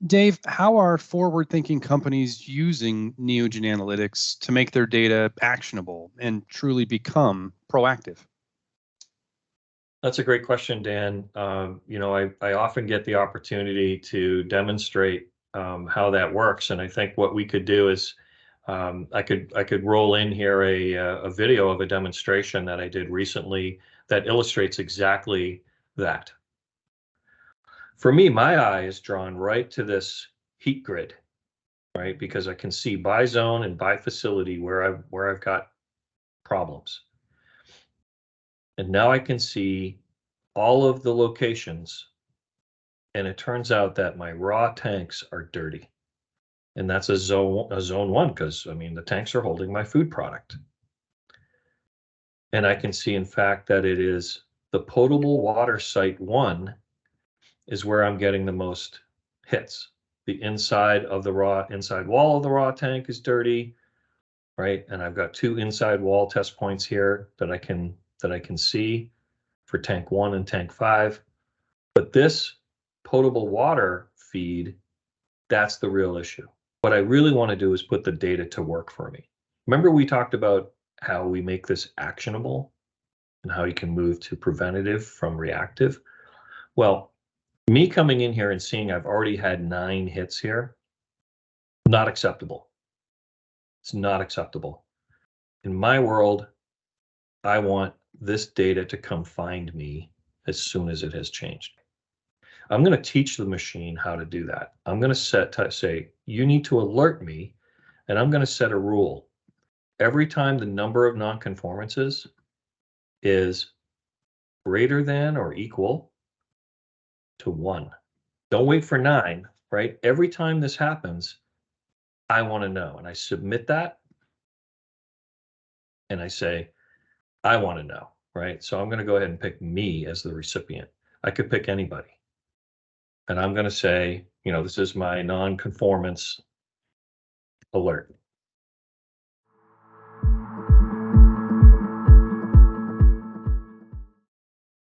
Dave, how are forward-thinking companies using Neogen analytics to make their data actionable and truly become proactive? That's a great question, Dan. I often get the opportunity to demonstrate how that works, and I think what we could do is I could roll in here a video of a demonstration that I did recently that illustrates exactly that. For me, my eye is drawn right to this heat grid, right? Because I can see by zone and by facility where I've got problems. And now I can see all of the locations, and it turns out that my raw tanks are dirty. And that's a zone one, because I mean the tanks are holding my food product. And I can see, in fact, that it is the potable water site 1 is where I'm getting the most hits. The inside wall of the raw tank is dirty, right? And I've got 2 inside wall test points here that I can see for tank 1 and tank 5. But this potable water feed, that's the real issue. What I really want to do is put the data to work for me. Remember we talked about how we make this actionable and how you can move to preventative from reactive? Well, me coming in here and seeing I've already had 9 hits here, not acceptable. It's not acceptable. In my world, I want this data to come find me as soon as it has changed. I'm going to teach the machine how to do that. I'm going to say, you need to alert me, and I'm going to set a rule. Every time the number of nonconformances is greater than or equal to 1. Don't wait for 9, right? Every time this happens, I want to know. And I submit that. And I say, I want to know, right? So I'm going to go ahead and pick me as the recipient. I could pick anybody. And I'm going to say, this is my non-conformance alert.